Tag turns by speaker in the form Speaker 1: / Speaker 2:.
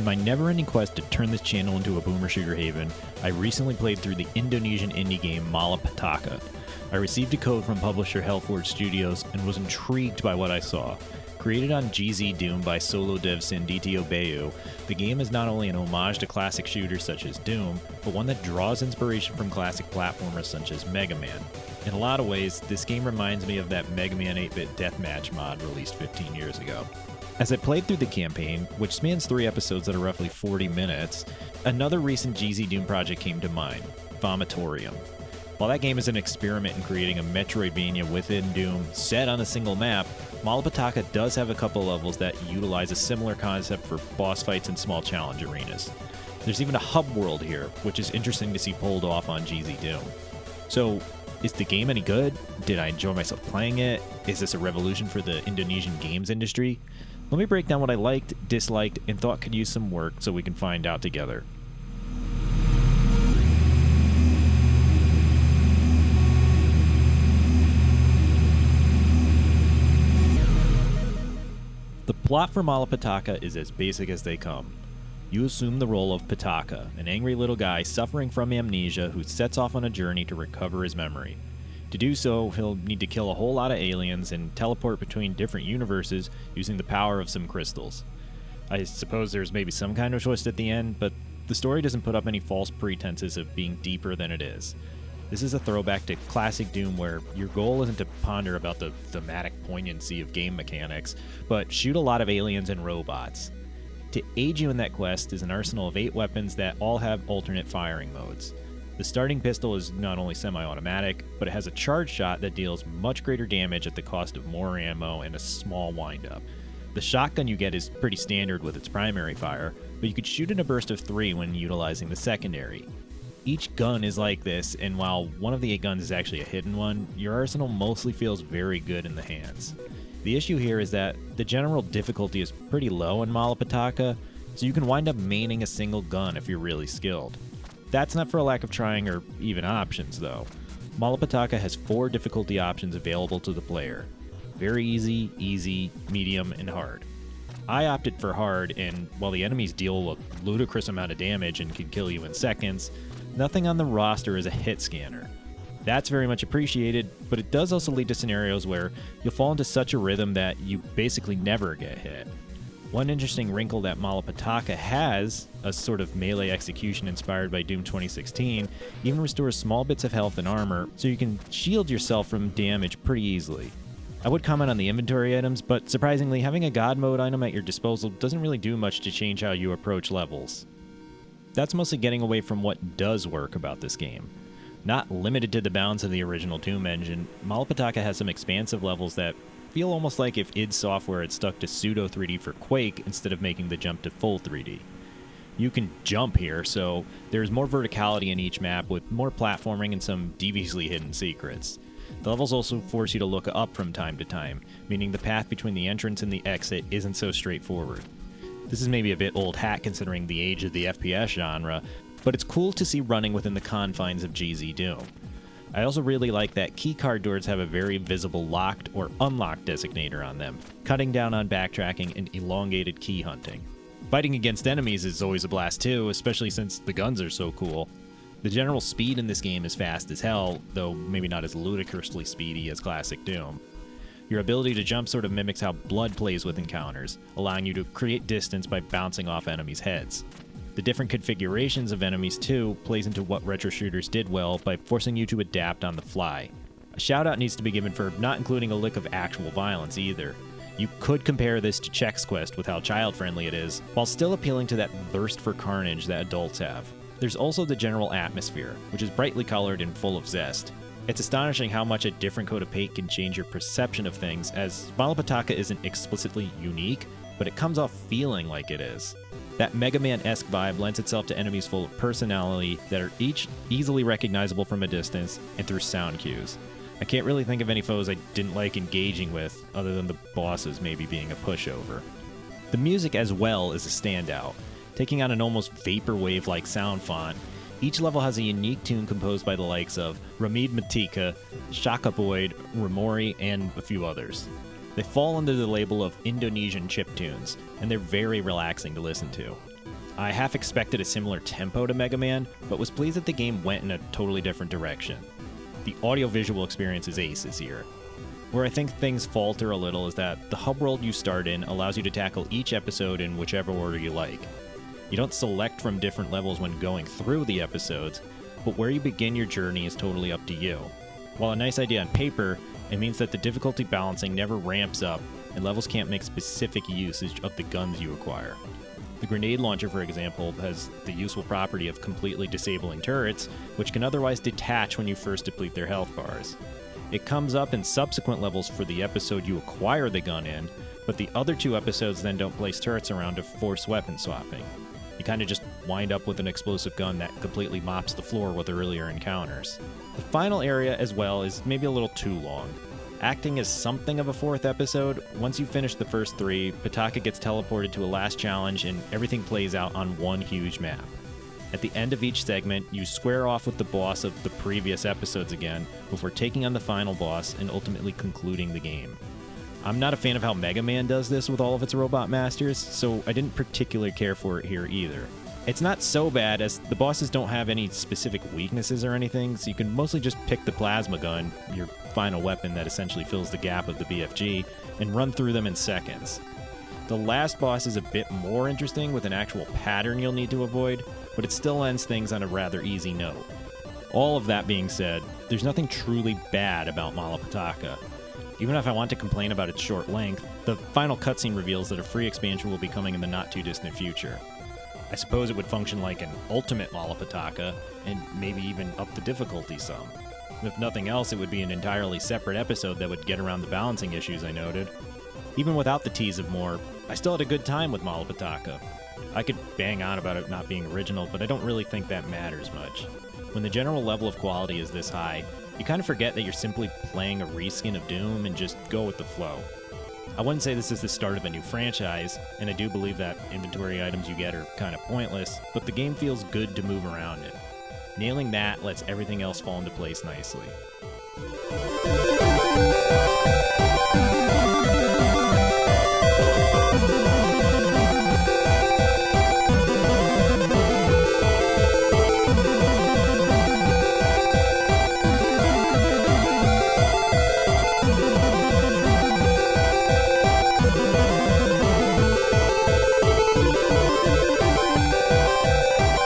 Speaker 1: In my never-ending quest to turn this channel into a boomer shooter haven, I recently played through the Indonesian indie game Petaka. I received a code from publisher Hellforge Studios and was intrigued by what I saw. Created on GZDoom by solo dev Sanditio Bayu, the game is not only an homage to classic shooters such as Doom, but one that draws inspiration from classic platformers such as Mega Man. In a lot of ways, this game reminds me of that Mega Man 8-bit deathmatch mod released 15 years ago. As I played through the campaign, which spans 3 episodes that are roughly 40 minutes, another recent GZDoom project came to mind, Vomitorium. While that game is an experiment in creating a Metroidvania within Doom set on a single map, Petaka does have a couple levels that utilize a similar concept for boss fights and small challenge arenas. There's even a hub world here, which is interesting to see pulled off on GZDoom. So, is the game any good? Did I enjoy myself playing it? Is this a revolution for the Indonesian games industry? Let me break down what I liked, disliked, and thought could use some work so we can find out together. The plot for Petaka is as basic as they come. You assume the role of Petaka, an angry little guy suffering from amnesia who sets off on a journey to recover his memory. To do so, he'll need to kill a whole lot of aliens and teleport between different universes using the power of some crystals. I suppose there's maybe some kind of twist at the end, but the story doesn't put up any false pretenses of being deeper than it is. This is a throwback to classic Doom where your goal isn't to ponder about the thematic poignancy of game mechanics, but shoot a lot of aliens and robots. To aid you in that quest is an arsenal of 8 weapons that all have alternate firing modes. The starting pistol is not only semi-automatic, but it has a charge shot that deals much greater damage at the cost of more ammo and a small windup. The shotgun you get is pretty standard with its primary fire, but you could shoot in a burst of 3 when utilizing the secondary. Each gun is like this, and while one of the 8 guns is actually a hidden one, your arsenal mostly feels very good in the hands. The issue here is that the general difficulty is pretty low in Petaka, so you can wind up maining a single gun if you're really skilled. That's not for a lack of trying or even options, though. Petaka has 4 difficulty options available to the player. Very easy, easy, medium, and hard. I opted for hard, and while the enemies deal a ludicrous amount of damage and can kill you in seconds, nothing on the roster is a hit scanner. That's very much appreciated, but it does also lead to scenarios where you'll fall into such a rhythm that you basically never get hit. One interesting wrinkle that Petaka has, a sort of melee execution inspired by Doom 2016, even restores small bits of health and armor, so you can shield yourself from damage pretty easily. I would comment on the inventory items, but surprisingly, having a God mode item at your disposal doesn't really do much to change how you approach levels. That's mostly getting away from what does work about this game. Not limited to the bounds of the original Doom engine, Petaka has some expansive levels that feel almost like if id Software had stuck to pseudo 3D for Quake instead of making the jump to full 3D. You can jump here, so there's more verticality in each map with more platforming and some deviously hidden secrets. The levels also force you to look up from time to time, meaning the path between the entrance and the exit isn't so straightforward. This is maybe a bit old hat considering the age of the FPS genre, but it's cool to see running within the confines of GZDoom. I also really like that keycard doors have a very visible locked or unlocked designator on them, cutting down on backtracking and elongated key hunting. Fighting against enemies is always a blast too, especially since the guns are so cool. The general speed in this game is fast as hell, though maybe not as ludicrously speedy as classic Doom. Your ability to jump sort of mimics how blood plays with encounters, allowing you to create distance by bouncing off enemies' heads. The different configurations of enemies, too, plays into what retro shooters did well by forcing you to adapt on the fly. A shout out needs to be given for not including a lick of actual violence either. You could compare this to Chex Quest with how child-friendly it is, while still appealing to that thirst for carnage that adults have. There's also the general atmosphere, which is brightly colored and full of zest. It's astonishing how much a different coat of paint can change your perception of things, as Petaka isn't explicitly unique, but it comes off feeling like it is. That Mega Man-esque vibe lends itself to enemies full of personality that are each easily recognizable from a distance and through sound cues. I can't really think of any foes I didn't like engaging with, other than the bosses maybe being a pushover. The music as well is a standout. Taking on an almost vaporwave-like sound font, each level has a unique tune composed by the likes of Ramid Matika, Shaka Boyd, Ramori, and a few others. They fall under the label of Indonesian chiptunes, and they're very relaxing to listen to. I half expected a similar tempo to Mega Man, but was pleased that the game went in a totally different direction. The audio-visual experience is aces here. Where I think things falter a little is that the hub world you start in allows you to tackle each episode in whichever order you like. You don't select from different levels when going through the episodes, but where you begin your journey is totally up to you. While a nice idea on paper, it means that the difficulty balancing never ramps up, and levels can't make specific usage of the guns you acquire. The grenade launcher, for example, has the useful property of completely disabling turrets, which can otherwise detach when you first deplete their health bars. It comes up in subsequent levels for the episode you acquire the gun in, but the other two episodes then don't place turrets around to force weapon swapping. You kind of just wind up with an explosive gun that completely mops the floor with earlier encounters. The final area as well is maybe a little too long. Acting as something of a fourth episode, once you finish the first three, Petaka gets teleported to a last challenge and everything plays out on one huge map. At the end of each segment, you square off with the boss of the previous episodes again before taking on the final boss and ultimately concluding the game. I'm not a fan of how Mega Man does this with all of its robot masters, so I didn't particularly care for it here either. It's not so bad as the bosses don't have any specific weaknesses or anything, so you can mostly just pick the plasma gun, your final weapon that essentially fills the gap of the BFG, and run through them in seconds. The last boss is a bit more interesting with an actual pattern you'll need to avoid, but it still ends things on a rather easy note. All of that being said, there's nothing truly bad about Petaka. Even if I want to complain about its short length, the final cutscene reveals that a free expansion will be coming in the not-too-distant future. I suppose it would function like an ultimate Petaka, and maybe even up the difficulty some. If nothing else, it would be an entirely separate episode that would get around the balancing issues I noted. Even without the tease of more, I still had a good time with Petaka. I could bang on about it not being original, but I don't really think that matters much. When the general level of quality is this high, you kind of forget that you're simply playing a reskin of Doom and just go with the flow. I wouldn't say this is the start of a new franchise, and I do believe that inventory items you get are kind of pointless, but the game feels good to move around in. Nailing that lets everything else fall into place nicely.